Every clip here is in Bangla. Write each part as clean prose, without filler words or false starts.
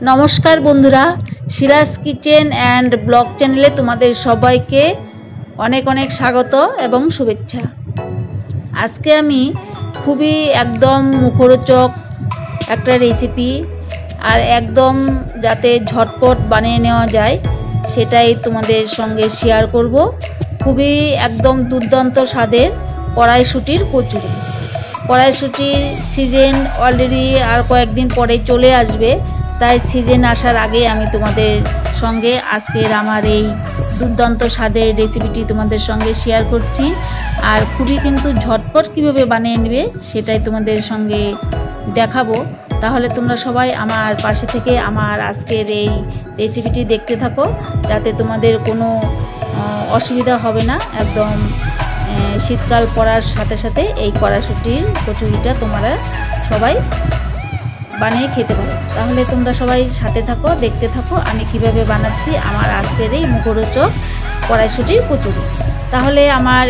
नमस्कार बंधुरा सिराज किचेन एंड ब्लग चैनेले तुम्हादेर सबाइके अनेक अनेक स्वागत एवं शुभेच्छा। आज के आमी खूबी एकदम मुखरोचक एक रेसिपि और एकदम जाते झटपट बानिये नेওয়া যায় सेटाई तुम्हादेर संगे शेयर करब। खूबी एकदम दुर्दान्त स्वादेर कड़ाईशुटिर कचुरी। कड़ाईशुटिर सीजन अलरेडी और कয়েকদিন পরে चले आसबे, তাই সিজন আসার আগে আমি তোমাদের সঙ্গে আজকের আমার এই দুর্দান্ত স্বাদের রেসিপিটি তোমাদের সঙ্গে শেয়ার করছি। আর খুবই কিন্তু ঝটপট কিভাবে বানিয়ে নেবে সেটাই তোমাদের সঙ্গে দেখাবো। তাহলে তোমরা সবাই আমার পাশে থেকে আমার আজকের এই রেসিপিটি দেখতে থাকো, যাতে তোমাদের কোনো অসুবিধা হবে না। একদম শীতকাল পড়ার সাথে সাথে এই কড়াইশুটির কচুরিটা তোমরা সবাই বানিয়ে খেতে পারো। তাহলে তোমরা সবাই সাথে থাকো, দেখতে থাকো আমি কিভাবে বানাচ্ছি আমার আজকের এই মুখরোচক কড়াইশুটির কচুরি। তাহলে আমার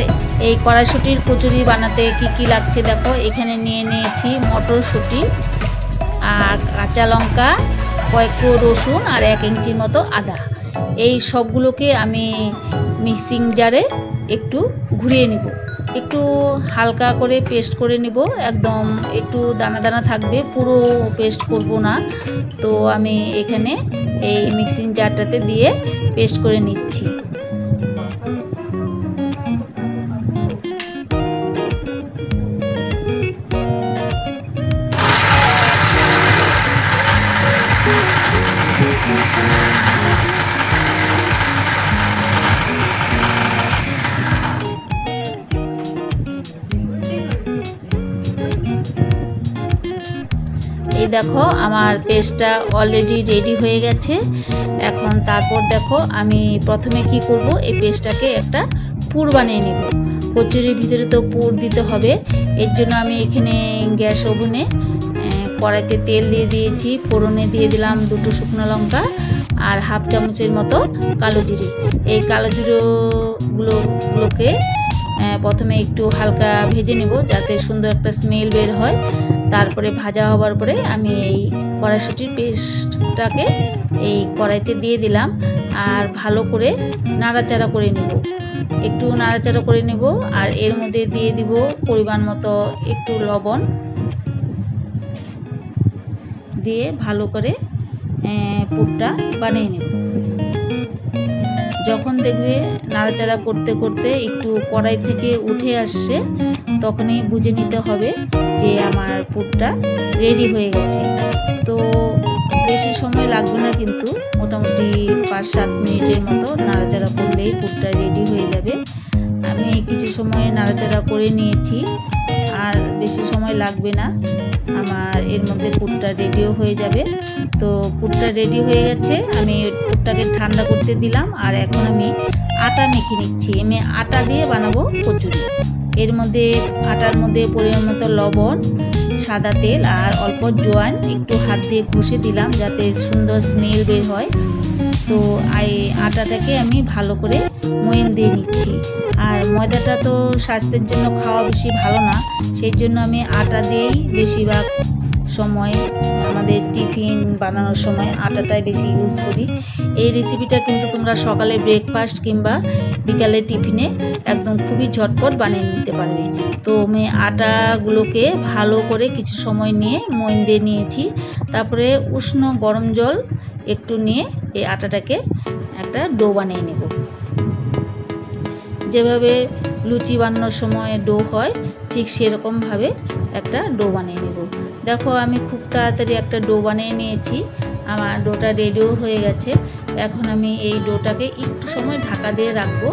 এই কড়াইশুটির কচুরি বানাতে কি কি লাগছে দেখো। এখানে নিয়ে নিয়েছি মটরশুঁটি আর কাঁচা লঙ্কা, কয়েকটা রসুন আর 1 ইঞ্চির মতো আদা। এই সবগুলোকে আমি মিক্সিং জারে একটু ঘুরিয়ে নিব, একটু হালকা করে পেস্ট করে নিব। একদম একটু দানা দানা থাকবে, পুরো পেস্ট করব না। তো আমি এখানে এই মিক্সিং জারটাতে দিয়ে পেস্ট করে নিচ্ছি। देखो आमार पेस्टटा अलरेडी रेडी हो गेछे। एखन तारपर देखो आमी प्रथमे कि करब, এই পেস্টটাকে একটা পুর বানিয়ে নিব। কচুরির ভিতরে তো পুর দিতে হবে, এর জন্য আমি এখানে গ্যাস ওভেনে কড়াইতে তেল দিয়ে দিয়েছি। ফোড়নে দিয়ে দিলাম 2টো শুকনো লঙ্কা আর হাফ চামচের মতো কালো জিরে। এই কালো জিরেগুলোকে প্রথমে একটু হালকা ভেজে নেব, যাতে সুন্দর একটা স্মেল বের হয়। তারপরে ভাজা হবার পরে আমি এই কড়াইশুটির পেস্টটাকে এই কড়াইতে দিয়ে দিলাম আর ভালো করে নাড়াচাড়া করে নেব। একটু নাড়াচাড়া করে নেব আর এর মধ্যে দিয়ে দিব পরিমাণ মতো একটু লবণ দিয়ে ভালো করে পুরটা বানিয়ে নেব। যখন দেখবে নাড়াচাড়া করতে করতে একটু কড়াই থেকে উঠে আসছে, তখনই বুঝে নিতে হবে যে আমার পুরটা রেডি হয়ে গেছে। তো বেশি সময় লাগবে না, কিন্তু মোটামুটি 5-7 মিনিটের মতো নাড়াচাড়া করলেই পুরটা রেডি হয়ে যাবে। আমি কিছু সময় নাড়াচাড়া করে নিয়েছি, আর বেশি সময় লাগবে না, আমার এর মধ্যে পুরটা রেডিও হয়ে যাবে। তো পুরটা রেডি হয়ে গেছে, আমি পুরটাকে ঠান্ডা করতে দিলাম। আর এখন আমি আটা মেখে নিচ্ছি। আমি আটা দিয়ে বানাবো কচুরি। এর মধ্যে আটার মধ্যে পরিমাণ মতো লবণ, সাদা তেল আর অল্প জোয়ান একটু হাত দিয়ে ঘষে দিলাম, যাতে সুন্দর স্মেল বের হয়। তো এই আটাটাকে আমি ভালো করে ময়াম দিয়ে নিচ্ছি। আর ময়দাটা তো স্বাস্থ্যের জন্য খাওয়া বেশি ভালো না, সেই জন্য আমি আটা দিয়েই বেশিরভাগ সময় আমাদের টিফিন বানানোর সময় আটাটাই বেশি ইউজ করি। এই রেসিপিটা কিন্তু তোমরা সকালে ব্রেকফাস্ট কিংবা বিকালে টিফিনে একদম খুবই ঝটপট বানিয়ে নিতে পারবে। তো আমি আটাগুলোকে ভালো করে কিছু সময় নিয়ে ময়াম দিয়ে নিয়েছি। তারপরে উষ্ণ গরম জল একটু নিয়ে এই আটাটাকে একটা ডো বানিয়ে নেব। যেভাবে লুচি বানানোর সময় ডো হয়, ঠিক সেরকমভাবে একটা ডো বানিয়ে নেব। দেখো আমি খুব তাড়াতাড়ি একটা ডো বানিয়ে নিয়েছি, আমার ডোটা রেডিও হয়ে গেছে। এখন আমি এই ডোটাকে একটু সময় ঢাকা দিয়ে রাখবো।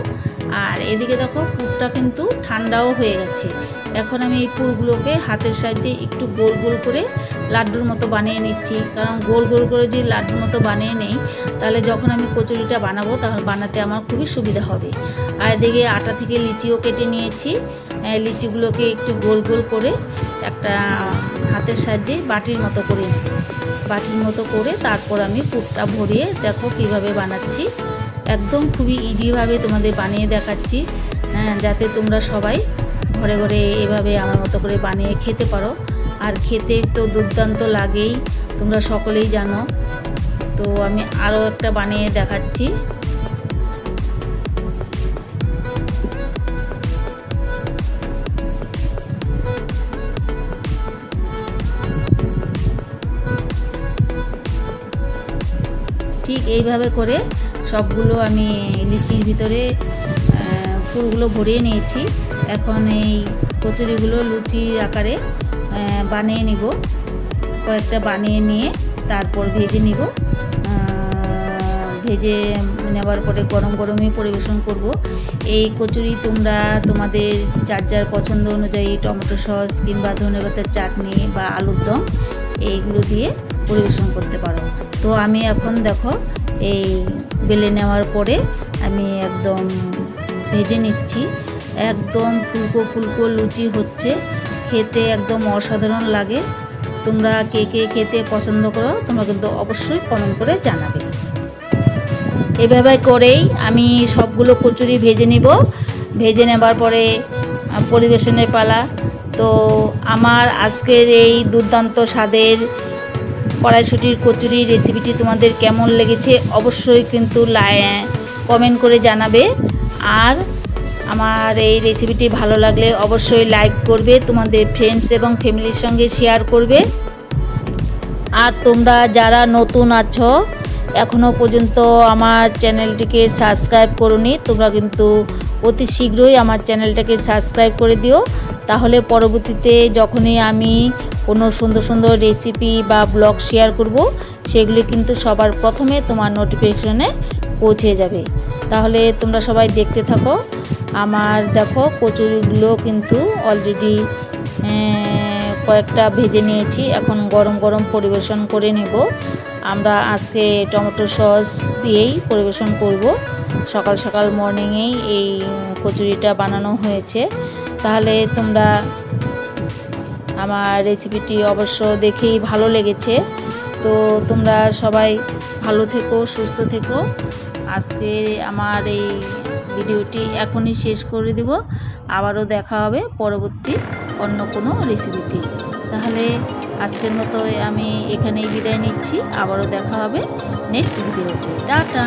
আর এদিকে দেখো পুরটা কিন্তু ঠান্ডাও হয়ে গেছে। এখন আমি এই পুরগুলোকে হাতের সাহায্যে একটু গোল গোল করে লাড্ডুর মতো বানিয়ে নিচ্ছি। কারণ গোল গোল করে যদি লাড্ডুর মতো বানিয়ে নেই, তাহলে যখন আমি কচুরিটা বানাবো তখন বানাতে আমার খুবই সুবিধা হবে। আর এদিকে আটা থেকে লিচিও কেটে নিয়েছি। লিচিগুলোকে একটু গোল গোল করে একটা হাতের সাহায্যে বাটির মতো করে নেব। বাটির মতো করে তারপর আমি পুরটা ভরিয়ে দেখো কিভাবে বানাচ্ছি। একদম খুবই ইজিভাবে তোমাদের বানিয়ে দেখাচ্ছি, যাতে তোমরা সবাই ঘরে ঘরে এভাবে আমার মতো করে বানিয়ে খেতে পারো। আর খেতে তো দুর্দান্ত লাগেই, তোমরা সকলেই জানো। তো আমি আরও একটা বানিয়ে দেখাচ্ছি। ঠিক এইভাবে করে সবগুলো আমি লিচির ভিতরে ফুলগুলো ভরিয়ে নিয়েছি। এখন এই কচুরিগুলো লুচির আকারে বানিয়ে নিব। কয়েকটা বানিয়ে নিয়ে তারপর ভেজে নিব। ভেজে নেওয়ার পরে গরম গরমই পরিবেশন করব। এই কচুরি তোমরা তোমাদের যার যার পছন্দ অনুযায়ী টমেটো সস কিংবা ধনেপাতার চাটনি বা আলুর দম এইগুলো দিয়ে পরিবেশন করতে পারো। তো আমি এখন দেখো এই বেলে নেওয়ার পরে আমি একদম ভেজে নিচ্ছি। একদম ফুলকো ফুলকো লুচি হচ্ছে, খেতে একদম অসাধারণ লাগে। তোমরা কে কে খেতে পছন্দ করো তোমরা কিন্তু অবশ্যই কমেন্ট করে জানাবে। এভাবে করেই আমি সবগুলো কচুরি ভেজে নিব। ভেজে নেবার পরে পরিবেশনের পালা। তো আমার আজকের এই দুর্দান্ত স্বাদের কড়াইশুঁটির কচুরি রেসিপিটি তোমাদের কেমন লেগেছে অবশ্যই কিন্তু কমেন্ট করে জানাবে। আর আমার এই রেসিপিটি ভালো লাগলে অবশ্যই লাইক করবে, তোমাদের ফ্রেন্ডস এবং ফ্যামিলির সঙ্গে শেয়ার করবে। আর তোমরা যারা নতুন আছো এখনও পর্যন্ত আমার চ্যানেলটিকে সাবস্ক্রাইব করোনি, তোমরা কিন্তু অতি শীঘ্রই আমার চ্যানেলটাকে সাবস্ক্রাইব করে দিও। তাহলে পরবর্তীতে যখনই আমি কোনো সুন্দর সুন্দর রেসিপি বা ব্লগ শেয়ার করব সেগুলি কিন্তু সবার প্রথমে তোমার নোটিফিকেশনে পৌঁছে যাবে। তাহলে তোমরা সবাই দেখতে থাকো। আমার দেখো কচুরিগুলো কিন্তু অলরেডি কয়েকটা ভেজে নিয়েছি। এখন গরম গরম পরিবেশন করে নেব। আমরা আজকে টমেটো সস দিয়েই পরিবেশন করব। সকাল সকাল মর্নিংয়েই এই কচুরিটা বানানো হয়েছে। তাহলে তোমরা আমার রেসিপিটি অবশ্য দেখেই ভালো লেগেছে। তো তোমরা সবাই ভালো থেকো, সুস্থ থেকো। আজকে আমার এই ভিডিওটি এখনই শেষ করে দেব। আবারও দেখা হবে পরবর্তী অন্য কোনো রেসিপিতে। তাহলে আজকের মতো আমি এখানেই বিদায় নিচ্ছি। আবারও দেখা হবে নেক্সট ভিডিওতে। টাটা।